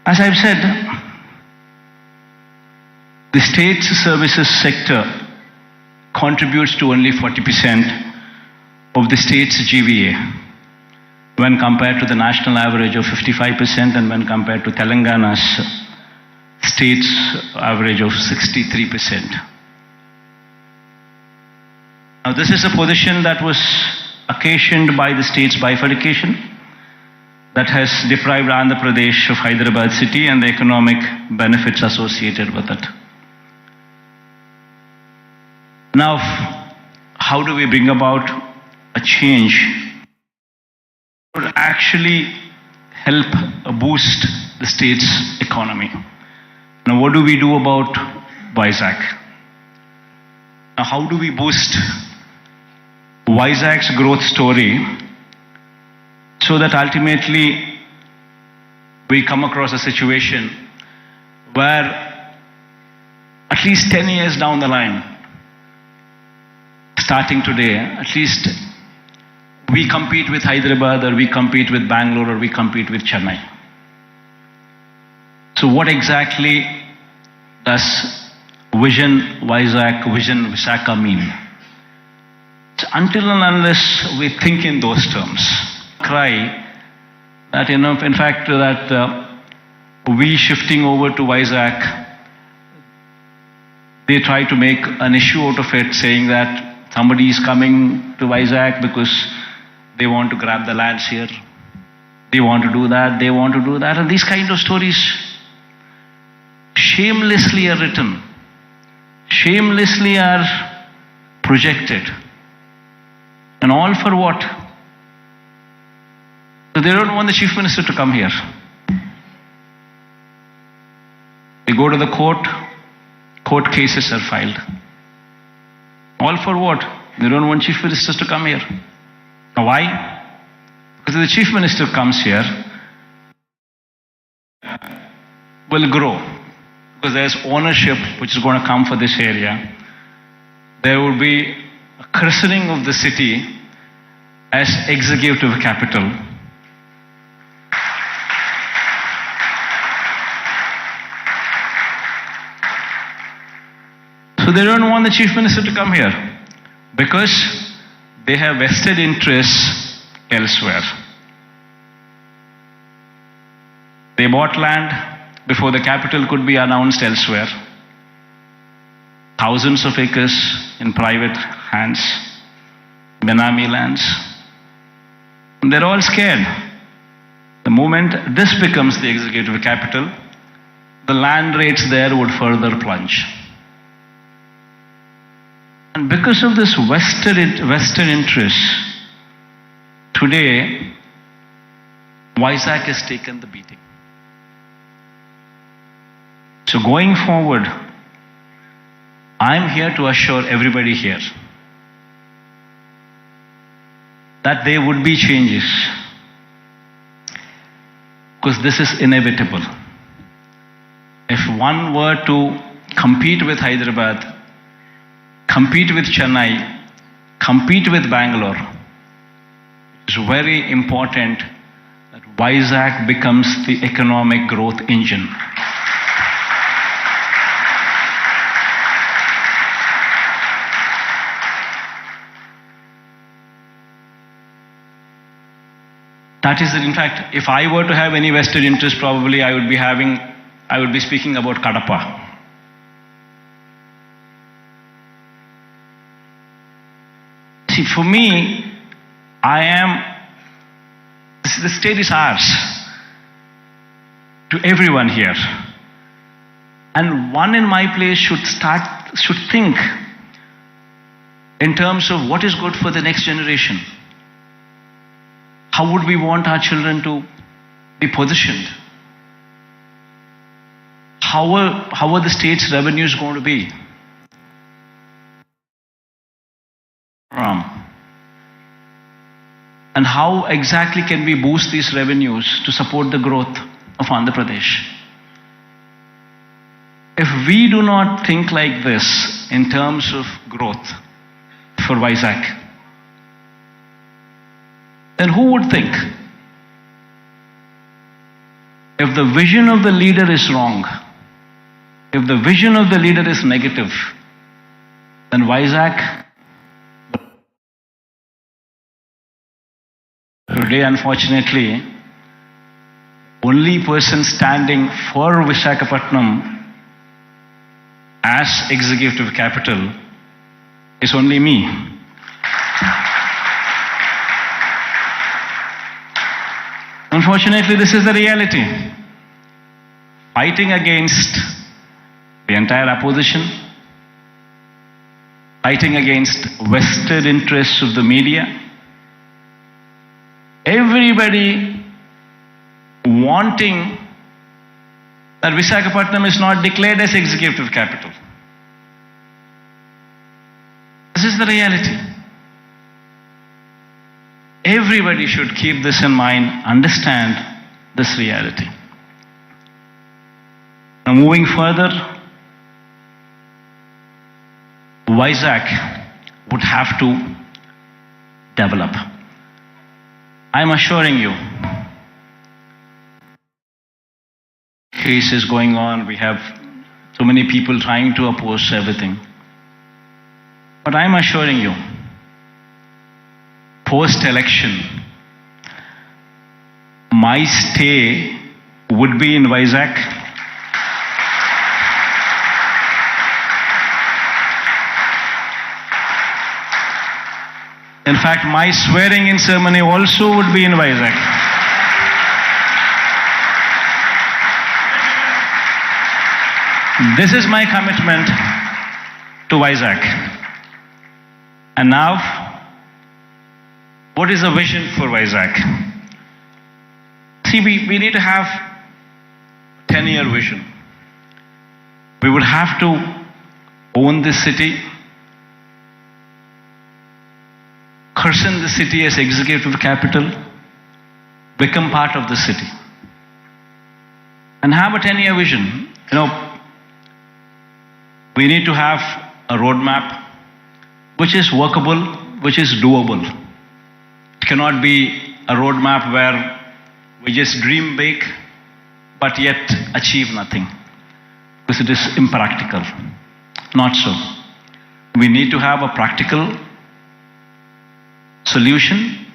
As I've said, the state's services sector contributes to only 40% of the state's GVA when compared to the national average of 55% and when compared to Telangana's state's average of 63%. Now, this is a position that was occasioned by the state's bifurcation that has deprived Andhra Pradesh of Hyderabad city and the economic benefits associated with it. Now, how do we bring about a change that would actually help boost the state's economy? Now, what do we do about Vizag? Now, how do we boost Vizag's growth story so that ultimately we come across a situation where at least 10 years down the line, starting today, at least we compete with Hyderabad or we compete with Bangalore or we compete with Chennai. So what exactly does Vision Vizag, Vision Visakha mean? So until and unless we think in those terms, cry that, in fact, that we shifting over to Vizag, they try to make an issue out of it, saying that somebody is coming to Vizag because they want to grab the lands here. They want to do that, they want to do that. And these kind of stories shamelessly are written, shamelessly are projected. And all for what? So they don't want the chief minister to come here. They go to the court cases are filed. All for what? They don't want chief ministers to come here. Now why? Because if the chief minister comes here, will grow. Because there's ownership which is going to come for this area. There will be a christening of the city as executive capital. So they don't want the chief minister to come here because they have vested interests elsewhere. They bought land before the capital could be announced elsewhere. Thousands of acres in private hands, Benami lands. And they're all scared. The moment this becomes the executive capital, the land rates there would further plunge. And because of this vested interest, today, Vizag has taken the beating. So going forward, I'm here to assure everybody here that there would be changes, because this is inevitable. If one were to compete with Hyderabad, compete with Chennai, compete with Bangalore, it's very important that Vizag becomes the economic growth engine. That is, in fact, if I were to have any vested interest, probably I would be speaking about Kadapa. See, for me, the state is ours, to everyone here. And one in my place should think in terms of what is good for the next generation. How would we want our children to be positioned? How are the state's revenues going to be? And how exactly can we boost these revenues to support the growth of Andhra Pradesh? If we do not think like this in terms of growth for Vizag, then who would think? if the vision of the leader is wrong, if the vision of the leader is negative, then Vizag, today unfortunately, only person standing for Visakhapatnam as executive capital is only me. Unfortunately, this is the reality. Fighting against the entire opposition, fighting against vested interests of the media, everybody wanting that Visakhapatnam is not declared as executive capital. This is the reality. Everybody should keep this in mind, understand this reality. Now moving further, Vizag would have to develop. I'm assuring you, cases going on, we have so many people trying to oppose everything. But I'm assuring you, post-election, my stay would be in Vizag. In fact, my swearing-in ceremony also would be in Vizag. This is my commitment to Vizag. And now, what is the vision for Vizag? See, we need to have a 10-year vision. We would have to own this city, christen the city as executive capital, become part of the city, and have a 10-year vision. We need to have a roadmap which is workable, which is doable. It cannot be a roadmap where we just dream big but yet achieve nothing, because it is impractical. Not so. We need to have a practical solution,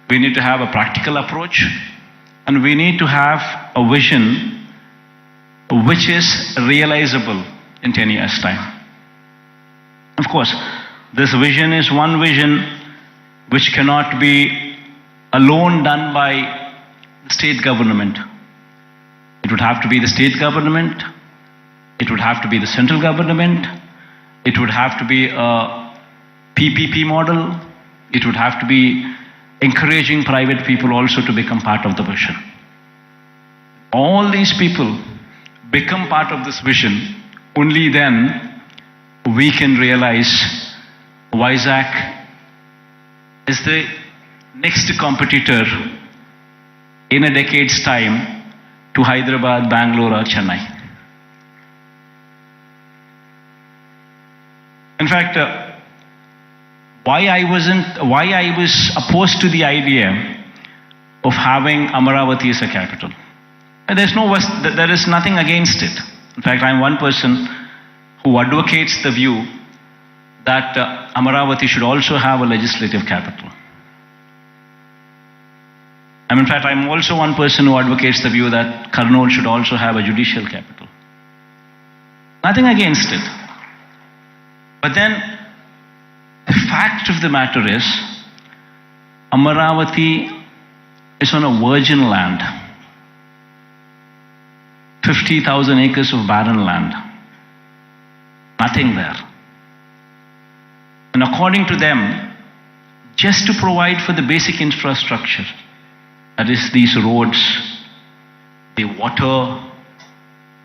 we need to have a practical approach, and we need to have a vision which is realizable in 10 years' time. Of course, this vision is one vision which cannot be alone done by the state government. It would have to be the state government, it would have to be the central government, it would have to be a PPP model, it would have to be encouraging private people also to become part of the vision. All these people become part of this vision, only then we can realize Vizag is the next competitor in a decade's time to Hyderabad, Bangalore or Chennai. In fact, why I was opposed to the idea of having Amaravati as a capital. There is nothing against it. In fact, I'm one person who advocates the view that Amaravati should also have a legislative capital. In fact, I'm also one person who advocates the view that Kurnool should also have a judicial capital. Nothing against it. But then, the fact of the matter is, Amaravati is on a virgin land. 50,000 acres of barren land. Nothing there. And according to them, just to provide for the basic infrastructure, that is these roads, the water,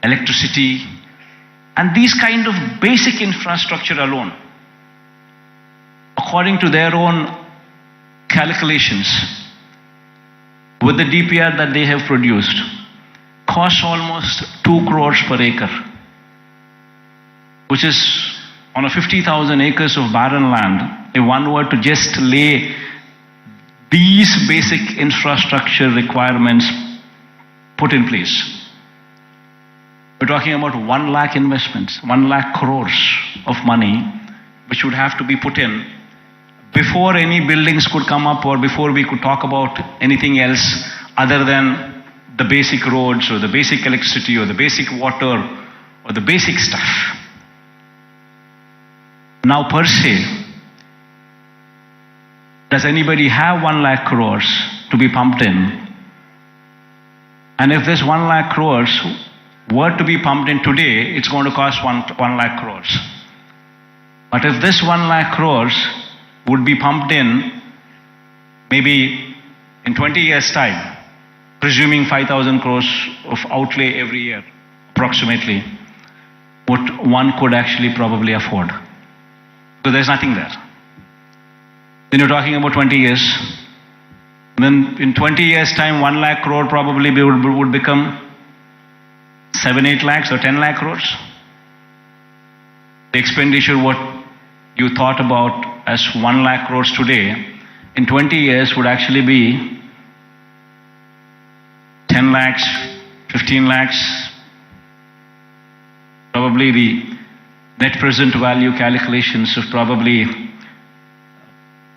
electricity, and these kind of basic infrastructure alone, according to their own calculations, with the DPR that they have produced, costs almost 2 crores per acre, which is on a 50,000 acres of barren land. If one were to just lay these basic infrastructure requirements put in place. We're talking about 1 lakh investments, 1 lakh crores of money, which would have to be put in before any buildings could come up or before we could talk about anything else other than the basic roads or the basic electricity or the basic water or the basic stuff. Now per se, does anybody have 1 lakh crores to be pumped in? And if this 1 lakh crores were to be pumped in today, it's going to cost 1 lakh crores. But if this 1 lakh crores would be pumped in maybe in 20 years' time, presuming 5,000 crores of outlay every year, approximately, what one could actually probably afford. So there's nothing there. Then you're talking about 20 years. Then in 20 years' time, 1 lakh crore probably would become 7-8 lakhs or 10 lakh crores. The expenditure what you thought about as 1 lakh crores today, in 20 years would actually be 10 lakhs, 15 lakhs. Probably the net present value calculations of probably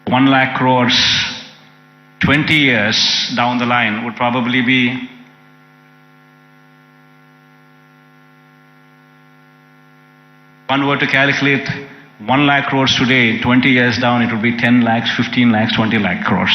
1 lakh crores 20 years down the line would probably be one were to calculate 1 lakh crores today, 20 years down, it would be 10 lakhs, 15 lakhs, 20 lakh crores.